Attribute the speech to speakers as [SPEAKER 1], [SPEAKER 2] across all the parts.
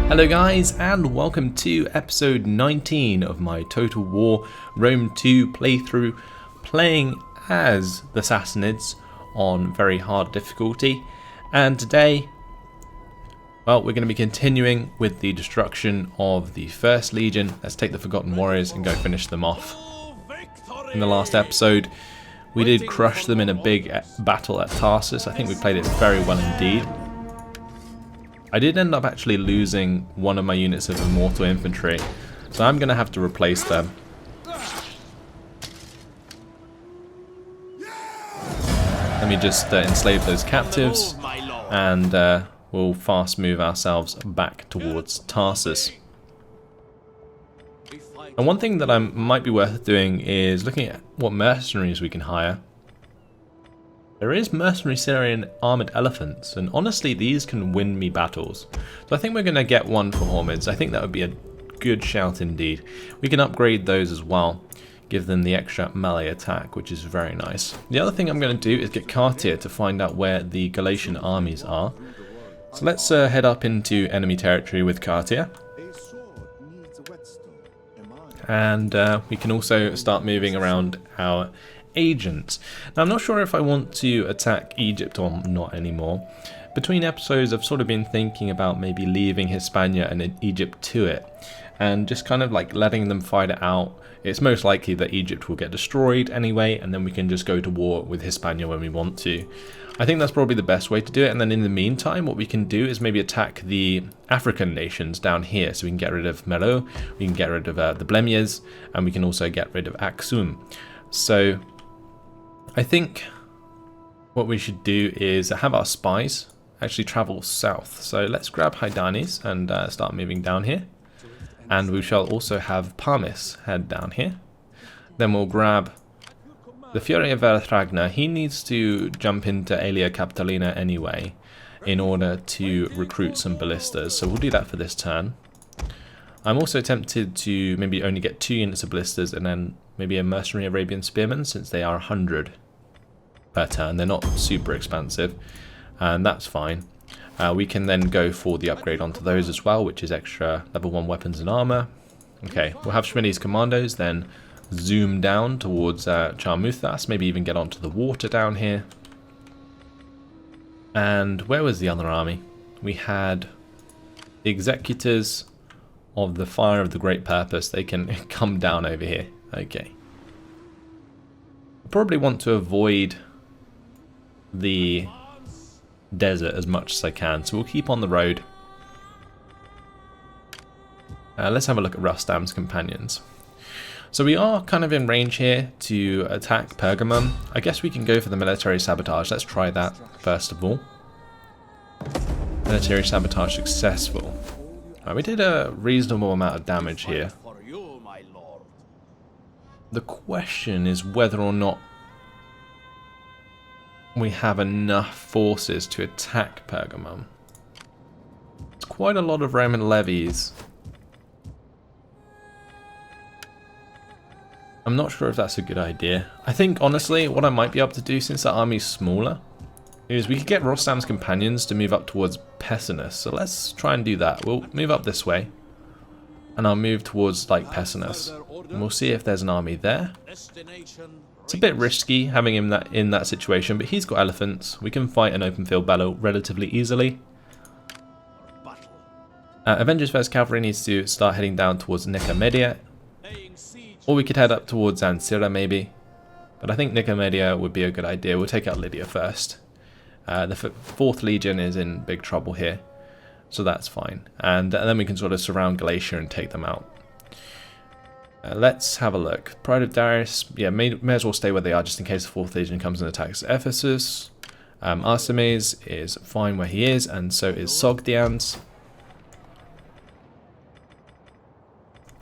[SPEAKER 1] Hello guys, and welcome to episode 19 of my Total War Rome 2 playthrough, playing as the Sassanids on very hard difficulty. And today, well, we're going to be continuing with the destruction of the First Legion. Let's take the Forgotten Warriors and go finish them off. In the last episode, we did crush them in a big battle at Tarsus. I think we played it very well indeed. I did end up actually losing one of my units of immortal infantry, so I'm going to have to replace them. Let me just enslave those captives, and we'll fast move ourselves back towards Tarsus. And one thing that might be worth doing is looking at what mercenaries we can hire. There is mercenary Syrian armoured elephants, and honestly these can win me battles. So I think we're going to get one for Hormizd. I think that would be a good shout indeed. We can upgrade those as well, give them the extra melee attack, which is very nice. The other thing I'm going to do is get Cartier to find out where the Galatian armies are. So let's head up into enemy territory with Cartier. And we can also start moving around our agents. Now I'm not sure if I want to attack Egypt or not anymore. Between episodes I've sort of been thinking about maybe leaving Hispania and Egypt to it and just kind of like letting them fight it out. It's most likely that Egypt will get destroyed anyway, and then we can just go to war with Hispania when we want to. I think that's probably the best way to do it, and then in the meantime what we can do is maybe attack the African nations down here, so we can get rid of Melo, we can get rid of the Blemiers, and we can also get rid of Aksum. So I think what we should do is have our spies actually travel south. So let's grab Hydanes and start moving down here. And we shall also have Parmis head down here. Then we'll grab the Fury of Vertragna. He needs to jump into Aelia Capitolina anyway in order to recruit some ballistas. So we'll do that for this turn. I'm also tempted to maybe only get 2 units of ballistas and then maybe a mercenary Arabian spearman, since they are 100 per turn. They're not super expensive, and that's fine. We can then go for the upgrade onto those as well, which is extra level 1 weapons and armor. Okay, we'll have Schmidt's commandos, then zoom down towards Charmuthas, maybe even get onto the water down here. And where was the other army? We had the executors of the Fire of the Great Purpose. They can come down over here. Okay. I probably want to avoid the desert as much as I can, so we'll keep on the road. Let's have a look at Rustam's companions. So we are kind of in range here to attack Pergamum. I guess we can go for the military sabotage. Let's try that first of all. Military sabotage successful. We did a reasonable amount of damage here. The question is whether or not we have enough forces to attack Pergamum. It's quite a lot of Roman levies. I'm not sure if that's a good idea. I think honestly what I might be able to do, since the army's smaller, is we could get Rostam's companions to move up towards Pessinus. So let's try and do that. We'll move up this way, and I'll move towards like Pessinus, and we'll see if there's an army there. It's a bit risky having him in that situation, but he's got elephants. We can fight an open field battle relatively easily. Avengers vs Cavalry needs to start heading down towards Nicomedia, or we could head up towards Ancira maybe, but I think Nicomedia would be a good idea. We'll take out Lydia first. The 4th Legion is in big trouble here, so that's fine. And then we can sort of surround Galatia and take them out. Let's have a look. Pride of Darius, yeah, may as well stay where they are just in case the 4th Legion comes and attacks Ephesus. Artemis is fine where he is, and so is Sogdians.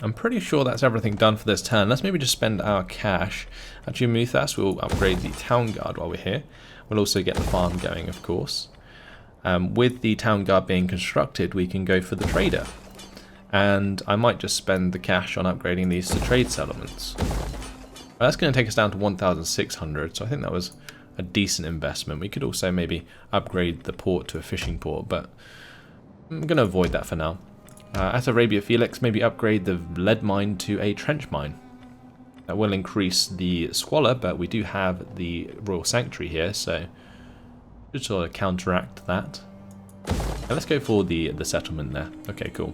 [SPEAKER 1] I'm pretty sure that's everything done for this turn. Let's maybe just spend our cash. At Charmuthas, we'll upgrade the Town Guard while we're here. We'll also get the farm going, of course. With the Town Guard being constructed, we can go for the Trader. And I might just spend the cash on upgrading these to trade settlements. That's going to take us down to 1,600, so I think that was a decent investment. We could also maybe upgrade the port to a fishing port, but I'm going to avoid that for now. At Arabia Felix, maybe upgrade the lead mine to a trench mine. That will increase the squalor, but we do have the Royal Sanctuary here, so should sort of counteract that. Now let's go for the settlement there. Okay, cool.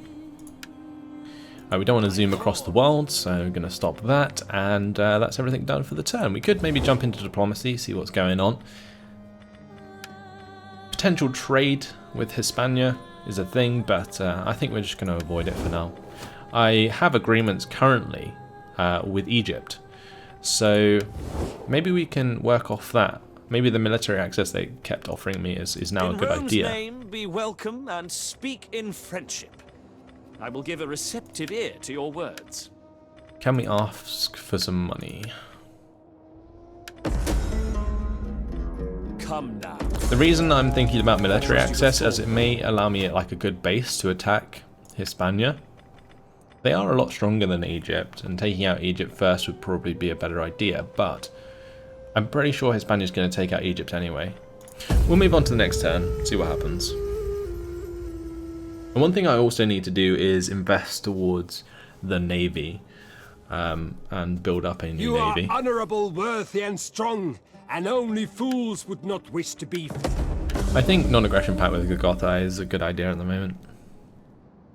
[SPEAKER 1] We don't want to zoom across the world, so we're going to stop that, and that's everything done for the turn. We could maybe jump into diplomacy, see what's going on. Potential trade with Hispania is a thing, but I think we're just going to avoid it for now. I have agreements currently with Egypt, so maybe we can work off that. Maybe the military access they kept offering me is now a good idea.
[SPEAKER 2] In Rome's name, be welcome and speak in friendship. I will give a receptive ear to your words.
[SPEAKER 1] Can we ask for some money?
[SPEAKER 2] Come now.
[SPEAKER 1] The reason I'm thinking about military access is it may allow me like a good base to attack Hispania. They are a lot stronger than Egypt, and taking out Egypt first would probably be a better idea, but I'm pretty sure Hispania is going to take out Egypt anyway. We'll move on to the next turn, see what happens. And one thing I also need to do is invest towards the navy and build up a new navy.
[SPEAKER 3] You are honourable, worthy and strong, and only fools would not wish to be.
[SPEAKER 1] I think non-aggression pact with Gotha is a good idea at the moment.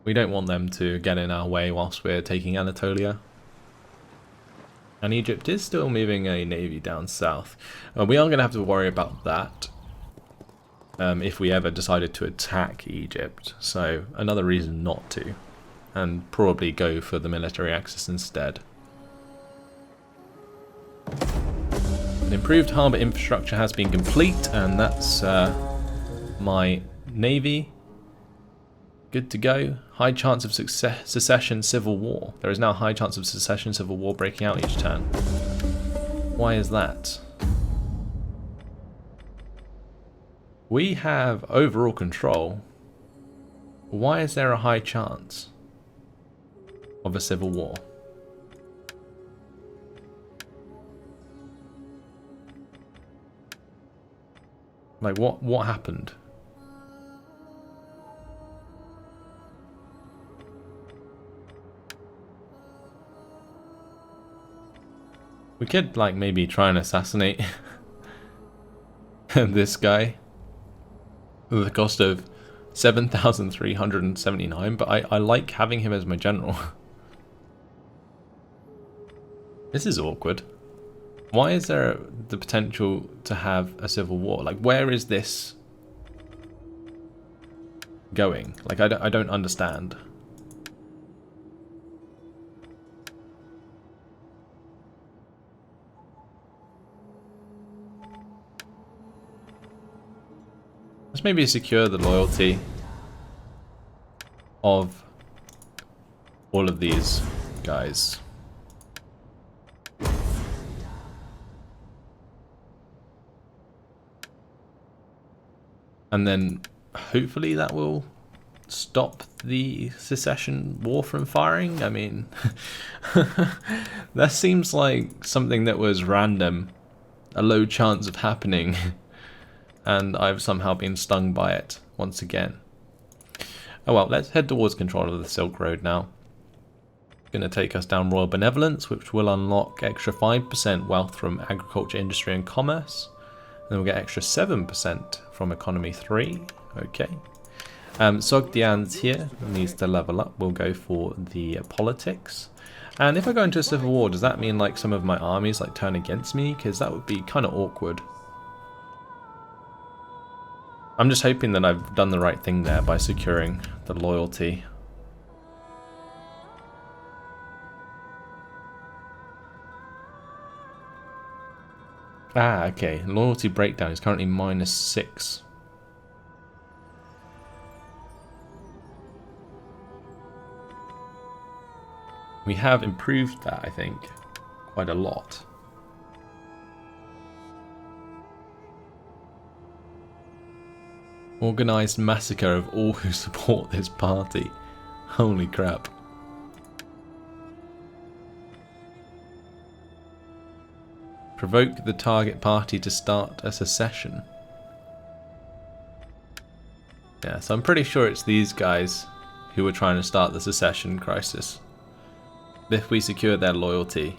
[SPEAKER 1] We don't want them to get in our way whilst we're taking Anatolia. And Egypt is still moving a navy down south. We are going to have to worry about that if we ever decided to attack Egypt. So another reason not to. And probably go for the military access instead. An improved harbour infrastructure has been complete, and that's my navy. Good to go. High chance of secession civil war. There is now a high chance of secession civil war breaking out each turn. Why is that? We have overall control. Why is there a high chance of a civil war? Like what happened? We could like maybe try and assassinate this guy at the cost of 7,379, but I like having him as my general. This is awkward. Why is there the potential to have a civil war? Like, where is this going? Like, I don't understand. Let's maybe secure the loyalty of all of these guys. And then hopefully that will stop the secession war from firing. I mean, that seems like something that was random, a low chance of happening, and I've somehow been stung by it once again. Oh well, let's head towards control of the Silk Road now. Going to take us down Royal Benevolence, which will unlock extra 5% wealth from agriculture, industry and commerce. And then we'll get extra 7% from economy 3. Okay. Sogdian's here, needs to level up. We'll go for the politics. And if I go into a civil war, does that mean like some of my armies like turn against me? Because that would be kind of awkward. I'm just hoping that I've done the right thing there by securing the loyalty. Ah, okay. Loyalty breakdown is currently -6. We have improved that, I think, quite a lot. Organised massacre of all who support this party. Holy crap. Provoke the target party to start a secession. Yeah, so I'm pretty sure it's these guys who were trying to start the secession crisis. If we secure their loyalty,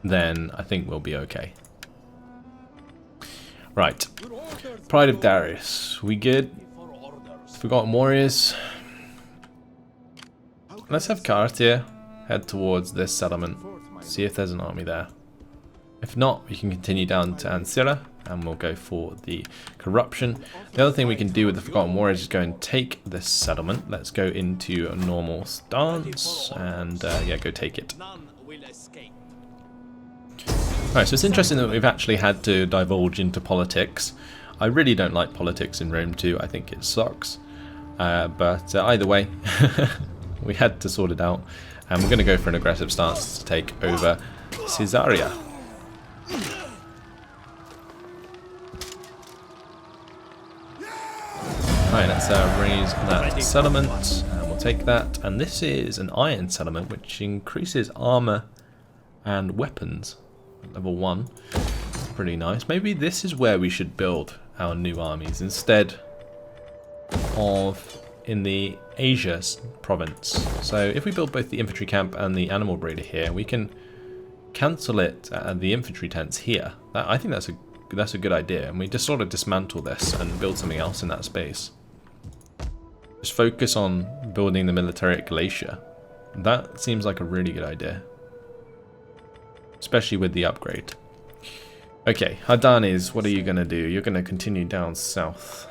[SPEAKER 1] then I think we'll be okay. Right. Pride of Darius. We good? Forgotten Warriors. Let's have Cartier head towards this settlement. See if there's an army there. If not, we can continue down to Ancira and we'll go for the corruption. The other thing we can do with the Forgotten Warriors is go and take this settlement. Let's go into a normal stance and yeah, go take it. Alright, so it's interesting that we've actually had to divulge into politics. I really don't like politics in Rome 2. I think it sucks. But either way, we had to sort it out. And we're going to go for an aggressive stance to take over Caesarea. Alright, let's raise that settlement. And we'll take that. And this is an iron settlement, which increases armor and weapons. Level 1. Pretty nice. Maybe this is where we should build our new armies instead of in the Asia province. So if we build both the infantry camp and the animal breeder here, we can cancel it at the infantry tents here. I think that's a good idea, and we just sort of dismantle this and build something else in that space. Just focus on building the military at Galatia. That seems like a really good idea, especially with the upgrade. Okay, Hardanes, what are you going to do? You're going to continue down south.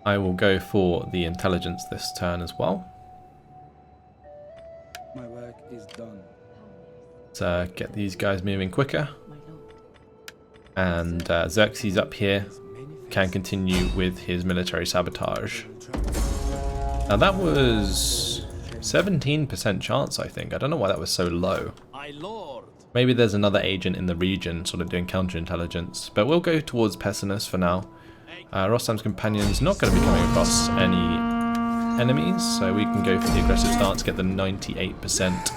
[SPEAKER 1] I will go for the intelligence this turn as well.
[SPEAKER 4] My work is done.
[SPEAKER 1] Let's get these guys moving quicker. And Xerxes up here can continue with his military sabotage. Now that was 17% chance, I think. I don't know why that was so low. Maybe there's another agent in the region sort of doing counterintelligence. But we'll go towards Pessinus for now. Rostam's companion's not going to be coming across any enemies, so we can go for the aggressive stance, get the 98%,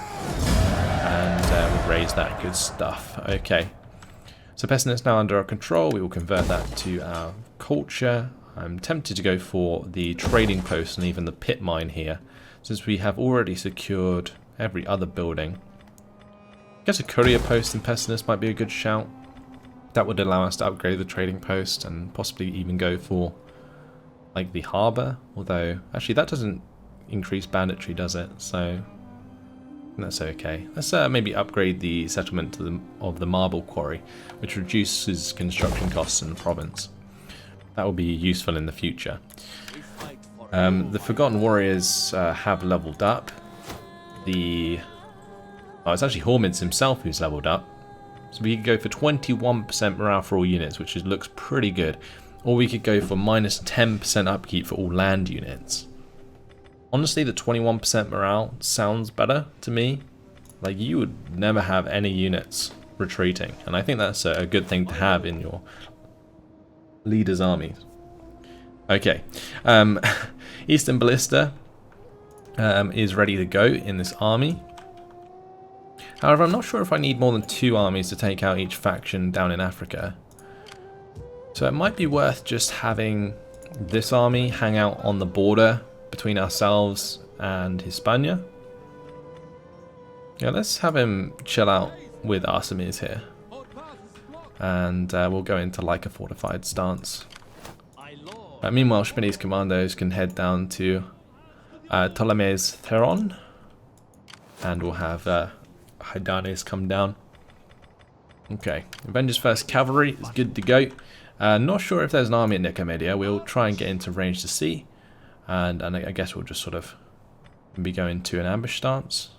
[SPEAKER 1] and we'll raise that good stuff. Okay, so Pessinus now under our control. We will convert that to our culture. I'm tempted to go for the trading post and even the pit mine here, since we have already secured every other building. I guess a courier post in Pessinus might be a good shout. That would allow us to upgrade the trading post and possibly even go for like the harbour, although actually that doesn't increase banditry, does it? So that's okay. Let's maybe upgrade the settlement of the marble quarry, which reduces construction costs in the province. That will be useful in the future. The Forgotten Warriors have leveled up. It's actually Hormizd himself who's leveled up. So we could go for 21% morale for all units, which looks pretty good. Or we could go for minus 10% upkeep for all land units. Honestly, the 21% morale sounds better to me. Like, you would never have any units retreating. And I think that's a good thing to have in your leader's armies. Okay. Eastern Ballista is ready to go in this army. However, I'm not sure if I need more than 2 armies to take out each faction down in Africa. So it might be worth just having this army hang out on the border between ourselves and Hispania. Yeah, let's have him chill out with Arsames here. And we'll go into like a fortified stance. Meanwhile, Schmitty's commandos can head down to Ptolemy's Theron. And we'll have Hydanes come down. Okay, Avengers First Cavalry is good to go. Not sure if there's an army at Nicomedia. We'll try and get into range to see. And I guess we'll just sort of be going to an ambush stance.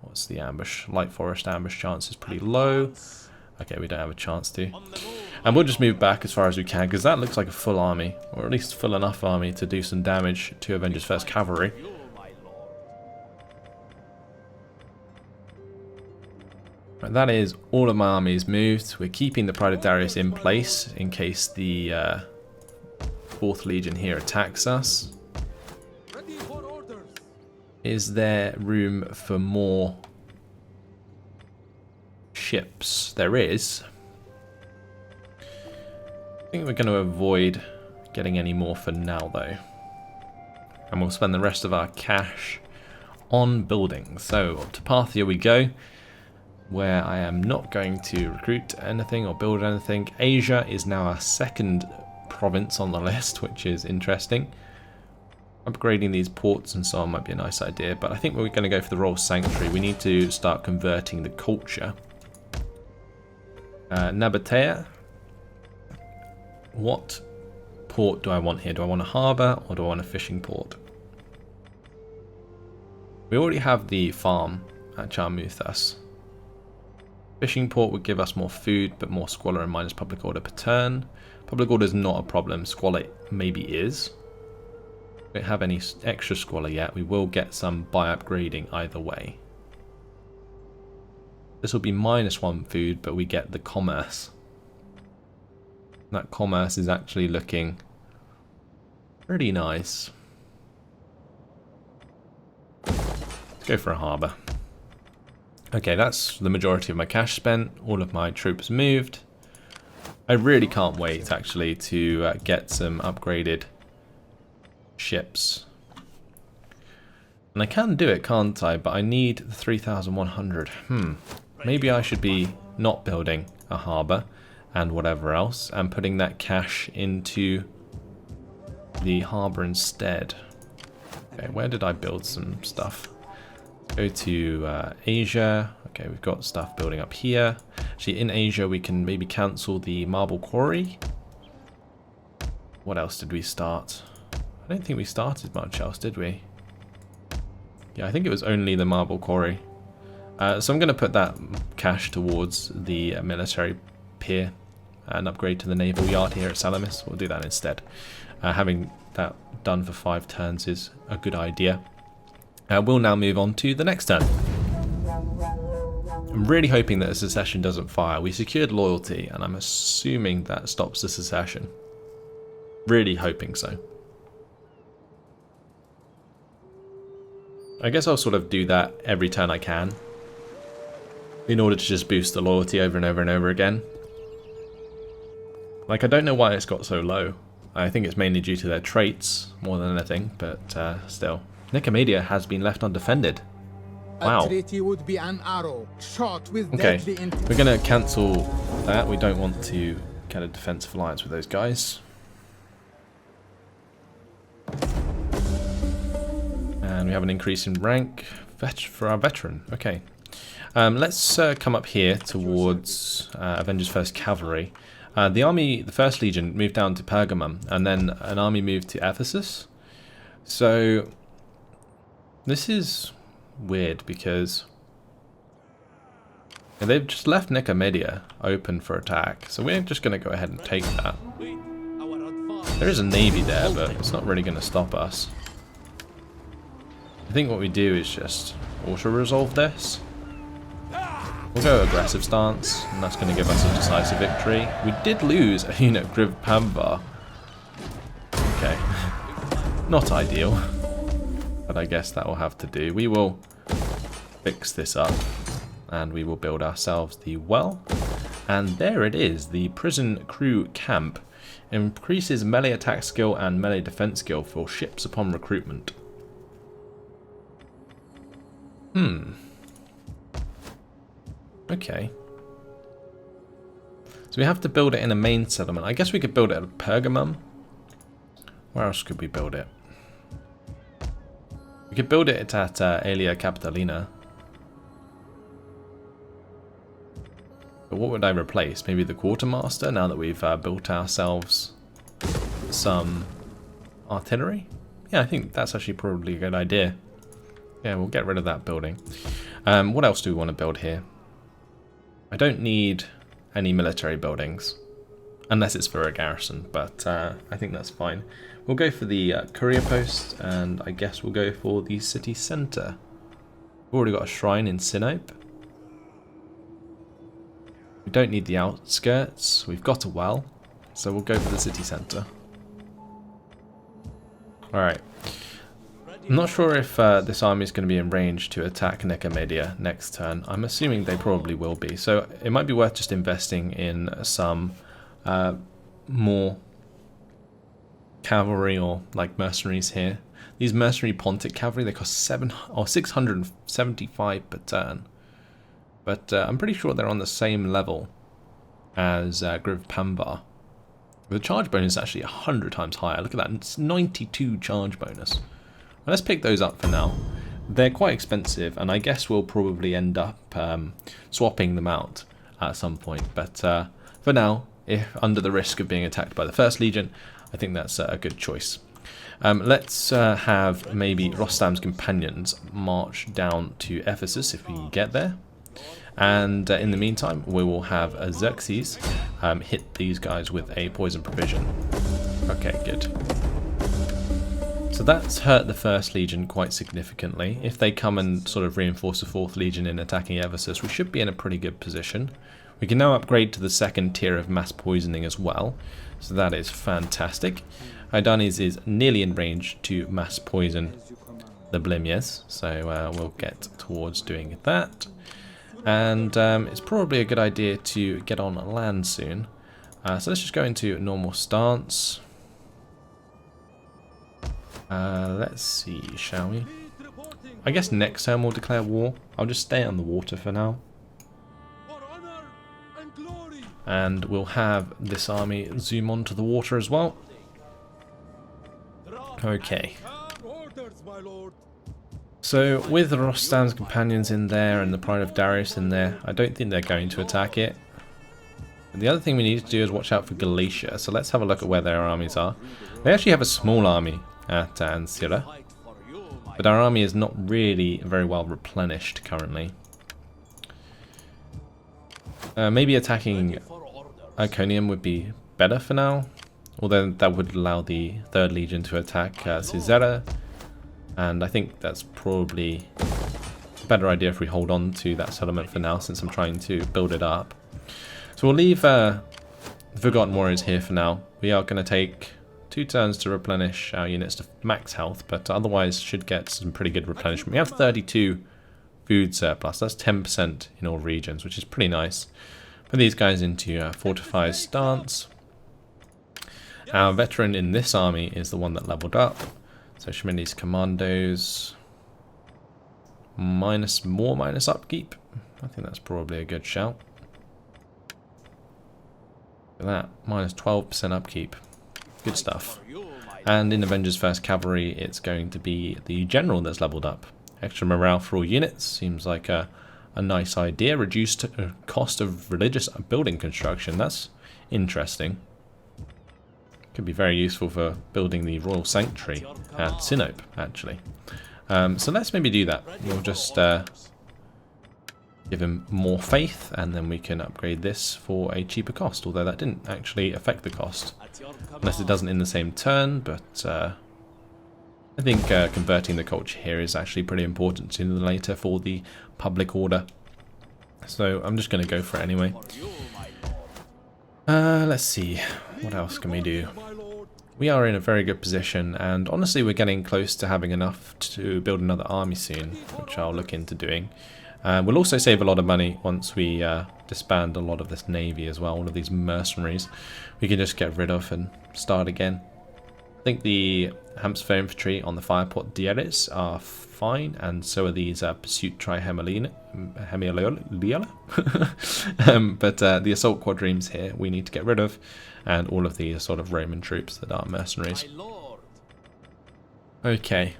[SPEAKER 1] What's the ambush? Light Forest ambush chance is pretty low. Okay, we don't have a chance to. And we'll just move back as far as we can, because that looks like a full army. Or at least full enough army to do some damage to Avengers First Cavalry. Right, that is all of my armies moved. We're keeping the Pride of Darius in place in case the 4th Legion here attacks us. Is there room for more ships? There is. I think we're going to avoid getting any more for now though. And we'll spend the rest of our cash on building. So up to Parthia we go, where I am not going to recruit anything or build anything. Asia is now our second province on the list, which is interesting. Upgrading these ports and so on might be a nice idea, but I think we're going to go for the Royal Sanctuary. We need to start converting the culture. Nabatea. What port do I want here? Do I want a harbour or do I want a fishing port? We already have the farm at Charmuthas. Fishing port would give us more food, but more squalor and minus public order per turn. Public order is not a problem. Squalor maybe is. We don't have any extra squalor yet. We will get some by upgrading either way. This will be -1 food, but we get the commerce. That commerce is actually looking pretty nice. Let's go for a harbour. Okay, that's the majority of my cash spent. All of my troops moved. I really can't wait actually to get some upgraded ships. And I can do it, can't I? But I need the 3,100. Maybe I should be not building a harbour and whatever else and putting that cash into the harbour instead. Okay, where did I build some stuff? Go to Asia. Okay, we've got stuff building up here. Actually, in Asia, we can maybe cancel the marble quarry. What else did we start? I don't think we started much else, did we? Yeah, I think it was only the marble quarry. So I'm going to put that cash towards the military pier and upgrade to the naval yard here at Salamis. We'll do that instead. Having that done for 5 turns is a good idea. We'll now move on to the next turn. I'm really hoping that the secession doesn't fire. We secured loyalty, and I'm assuming that stops the secession. Really hoping so. I guess I'll sort of do that every turn I can, in order to just boost the loyalty over and over and over again. Like, I don't know why it's got so low. I think it's mainly due to their traits, more than anything, but still. Nicomedia has been left undefended. Wow.
[SPEAKER 4] A treaty would be an arrow shot with
[SPEAKER 1] Okay,
[SPEAKER 4] deadly intent.
[SPEAKER 1] we're going to cancel that. We don't want to get a defensive alliance with those guys. And we have an increase in rank for our veteran. Okay. Let's come up here towards Avengers 1st Cavalry. The First Legion moved down to Pergamum, and then an army moved to Ephesus. So this is weird because they've just left Nicomedia open for attack. So we're just going to go ahead and take that. There is a navy there, but it's not really going to stop us. I think what we do is just auto-resolve this. We'll go aggressive stance, and that's going to give us a decisive victory. We did lose a unit, Griv Pamvar. Okay. Not ideal. But I guess that will have to do. We will fix this up, and we will build ourselves the well. And there it is, the prison crew camp. Increases melee attack skill and melee defense skill for ships upon recruitment. Okay. So we have to build it in a main settlement. I guess we could build it at Pergamum. Where else could we build it? We could build it at Aelia Capitolina. But what would I replace? Maybe the quartermaster, now that we've built ourselves some artillery? Yeah, I think that's actually probably a good idea. Yeah, we'll get rid of that building. What else do we want to build here? I don't need any military buildings, unless it's for a garrison, but I think that's fine. We'll go for the courier post, and I guess we'll go for the city centre. We've already got a shrine in Sinope. We don't need the outskirts. We've got a well, so we'll go for the city centre. Alright. I'm not sure if this army is going to be in range to attack Nicomedia next turn. I'm assuming they probably will be. So it might be worth just investing in some more cavalry or like mercenaries here. These mercenary Pontic cavalry, they cost 675 per turn. But I'm pretty sure they're on the same level as Griv Pambar. The charge bonus is actually 100 times higher. Look at that, it's 92 charge bonus. Well, let's pick those up for now. They're quite expensive, and I guess we'll probably end up swapping them out at some point. But for now, if under the risk of being attacked by the First Legion, I think that's a good choice. Let's have maybe Rostam's companions march down to Ephesus if we get there. And in the meantime, we will have Xerxes hit these guys with a poison provision. Okay, good. So that's hurt the First Legion quite significantly. If they come and sort of reinforce the Fourth Legion in attacking Ephesus, we should be in a pretty good position. We can now upgrade to the second tier of mass poisoning as well, so that is fantastic. Hydanes is nearly in range to mass poison the Blimyes, so we'll get towards doing that. And it's probably a good idea to get on land soon. So let's just go into normal stance. Let's see, shall we? I guess next turn we'll declare war. I'll just stay on the water for now. And we'll have this army zoom onto the water as well. Okay. So with Rostam's companions in there and the Pride of Darius in there, I don't think they're going to attack it. And the other thing we need to do is watch out for Galatia. So let's have a look at where their armies are. They actually have a small army at Ancira, but our army is not really very well replenished currently. Maybe attacking Iconium would be better for now, although that would allow the Third Legion to attack Caesarea, and I think that's probably a better idea if we hold on to that settlement for now, since I'm trying to build it up. So we'll leave the Forgotten Warriors here for now. We are going to take 2 turns to replenish our units to max health, but otherwise should get some pretty good replenishment. We have 32 food surplus, that's 10% in all regions, which is pretty nice. Put these guys into fortified stance. Our veteran in this army is the one that leveled up. So Shimini's commandos, minus upkeep. I think that's probably a good shout. Look at that, minus 12% upkeep. Good stuff. And in Avengers First Cavalry, it's going to be the general that's leveled up. Extra morale for all units seems like a nice idea. Reduced cost of religious building construction. That's interesting. Could be very useful for building the Royal Sanctuary at Sinope, actually. So let's maybe do that. We'll just give him more faith, and then we can upgrade this for a cheaper cost, although that didn't actually affect the cost. Unless it doesn't in the same turn, but I think converting the culture here is actually pretty important sooner than later for the public order. So I'm just going to go for it anyway. Let's see, what else can we do? We are in a very good position, and honestly we're getting close to having enough to build another army soon, which I'll look into doing. We'll also save a lot of money once we disband a lot of this navy as well, all of these mercenaries. We can just get rid of and start again. I think the Hamsfer infantry on the fireport Dieris are fine, and so are these pursuit Trihemiola. But the assault quadrimes here we need to get rid of, and all of the sort of Roman troops that are mercenaries. Okay.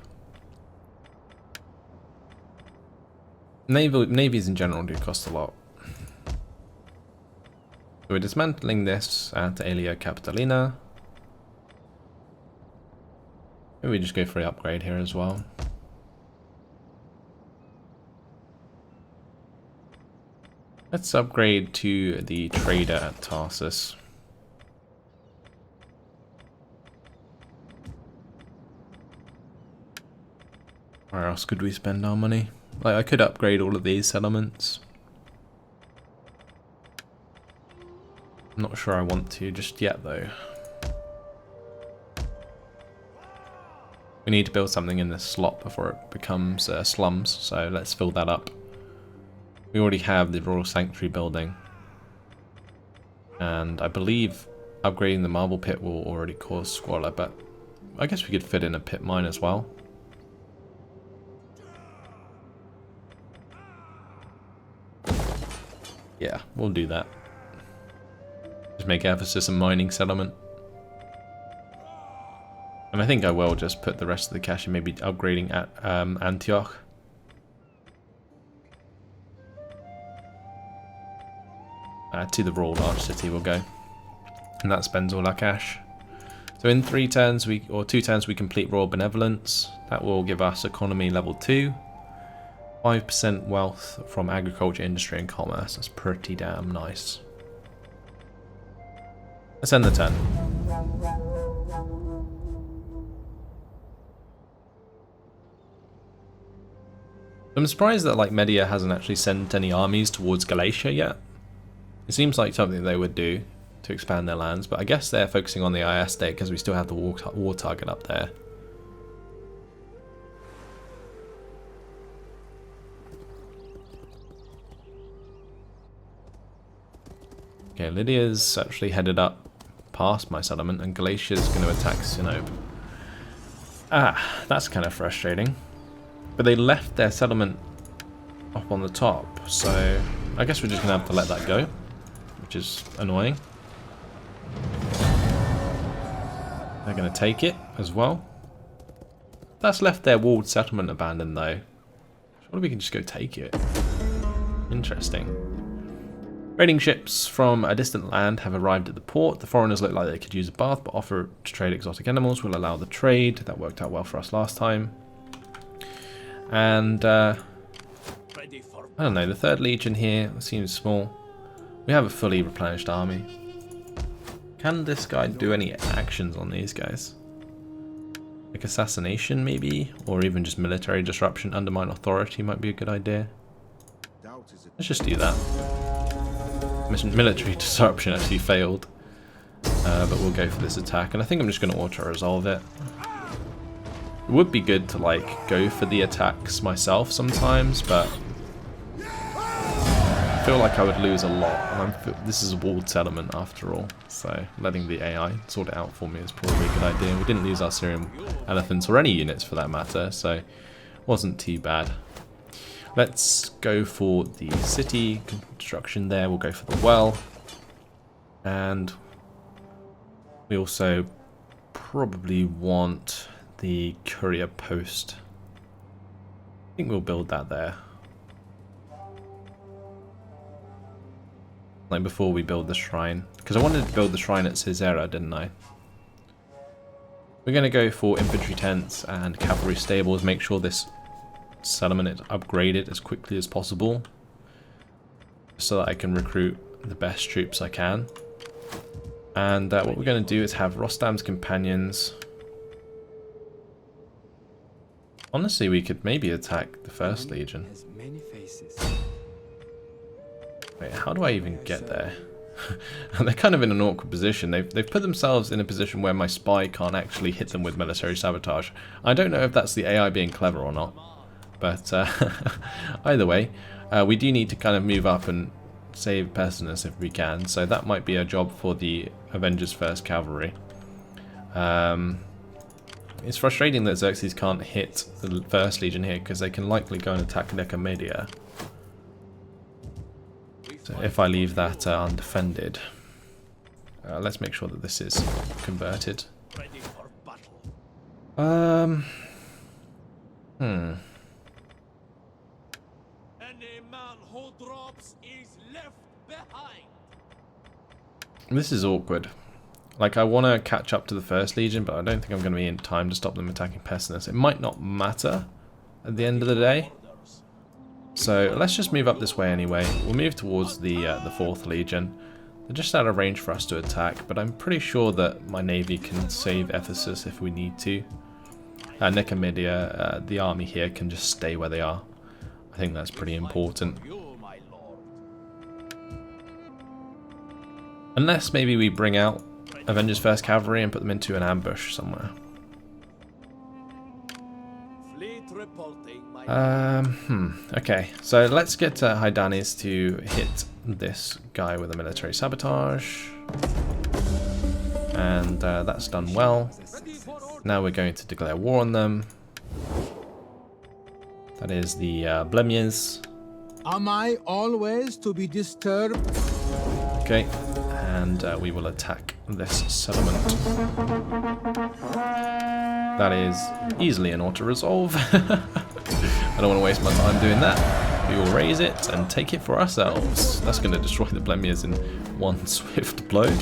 [SPEAKER 1] Navies in general do cost a lot. So we're dismantling this at Aelia Capitolina. Maybe we just go for an upgrade here as well. Let's upgrade to the trader at Tarsus. Where else could we spend our money? Like, I could upgrade all of these settlements. I'm not sure I want to just yet though. We need to build something in this slot before it becomes slums, so let's fill that up. We already have the Royal Sanctuary building, and I believe upgrading the marble pit will already cause squalor, but I guess we could fit in a pit mine as well. Yeah, we'll do that. Just make Ephesus a mining settlement. And I think I will just put the rest of the cash in maybe upgrading at Antioch. To the Royal Large City we'll go. And that spends all our cash. So in 2 turns we complete Royal Benevolence. That will give us economy level 2. 5% wealth from agriculture, industry and commerce. That's pretty damn nice. Let's end the turn. I'm surprised that like Media hasn't actually sent any armies towards Galatia yet. It seems like something they would do to expand their lands, but I guess they're focusing on the IS state because we still have the war target up there. Okay, Lydia's actually headed up past my settlement and Galatia's going to attack Sinope. Ah, that's kind of frustrating. But they left their settlement up on the top, so I guess we're just going to have to let that go, which is annoying. They're going to take it as well. That's left their walled settlement abandoned though. Surely we can just go take it. Interesting. Raiding ships from a distant land have arrived at the port. The foreigners look like they could use a bath, but offer to trade exotic animals will allow the trade. That worked out well for us last time. And I don't know, the 3rd Legion here seems small. We have a fully replenished army. Can this guy do any actions on these guys? Like assassination maybe? Or even just military disruption, undermine authority might be a good idea. Let's just do that. Military disruption actually failed. But we'll go for this attack. And I think I'm just going to auto-resolve it. It would be good to like go for the attacks myself sometimes, but I feel like I would lose a lot. And this is a walled settlement after all, so letting the AI sort it out for me is probably a good idea. We didn't lose our Syrian elephants or any units for that matter, so it wasn't too bad. Let's go for the city construction there. We'll go for the well, and we also probably want the courier post. I think we'll build that there. Like before we build the shrine. Because I wanted to build the shrine at Caesarea, didn't I? We're going to go for infantry tents and cavalry stables. Make sure this settlement is upgraded as quickly as possible. So that I can recruit the best troops I can. And what we're going to do is have Rostam's companions. Honestly, we could maybe attack the 1st Legion. Wait, how do I even get there? They're kind of in an awkward position. They've put themselves in a position where my spy can't actually hit them with military sabotage. I don't know if that's the AI being clever or not. But either way, we do need to kind of move up and save Pessinus if we can. So that might be a job for the Avengers 1st Cavalry. It's frustrating that Xerxes can't hit the 1st Legion here because they can likely go and attack Nicomedia. So if I leave that undefended, let's make sure that this is converted. This is awkward. Like, I want to catch up to the 1st Legion, but I don't think I'm going to be in time to stop them attacking Pessinus. It might not matter at the end of the day. So let's just move up this way anyway. We'll move towards the 4th Legion. They're just out of range for us to attack, but I'm pretty sure that my navy can save Ephesus if we need to. Nicomedia, the army here, can just stay where they are. I think that's pretty important. Unless maybe we bring out Avengers 1st Cavalry and put them into an ambush somewhere. Okay, so let's get Hydanes to hit this guy with a military sabotage. And that's done well. Now we're going to declare war on them. That is the Blemiers.
[SPEAKER 4] Am I always to be disturbed?
[SPEAKER 1] Okay, and we will attack this settlement. That is easily an auto-resolve. I don't want to waste my time doing that. We will raise it and take it for ourselves. That's going to destroy the Blemiers in one swift blow.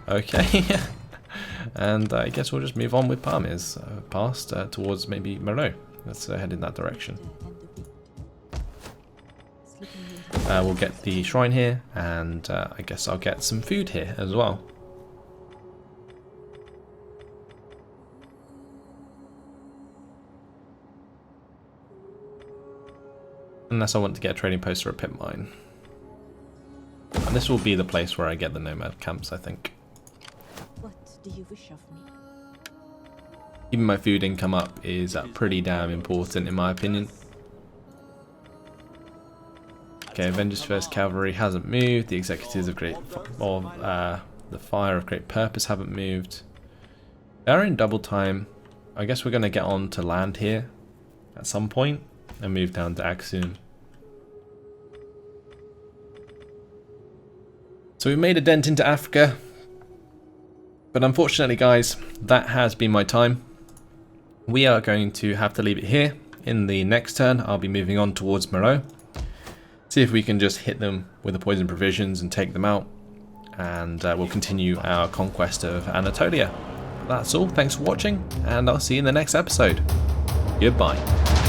[SPEAKER 1] Okay. And I guess we'll just move on with Parmirs past towards maybe Merlot. Let's head in that direction. We'll get the shrine here, and I guess I'll get some food here as well. Unless I want to get a trading post or a pit mine. And this will be the place where I get the nomad camps, I think.
[SPEAKER 5] What do you wish of me?
[SPEAKER 1] Keeping my food income up is pretty damn important in my opinion. Okay, Avengers First Cavalry hasn't moved. The Executives of the Fire of Great Purpose haven't moved. They're in double time. I guess we're going to get on to land here at some point and move down to Aksum. So we made a dent into Africa. But unfortunately, guys, that has been my time. We are going to have to leave it here. In the next turn, I'll be moving on towards Merlot. See if we can just hit them with the poison provisions and take them out. And we'll continue our conquest of Anatolia. That's all. Thanks for watching, and I'll see you in the next episode. Goodbye.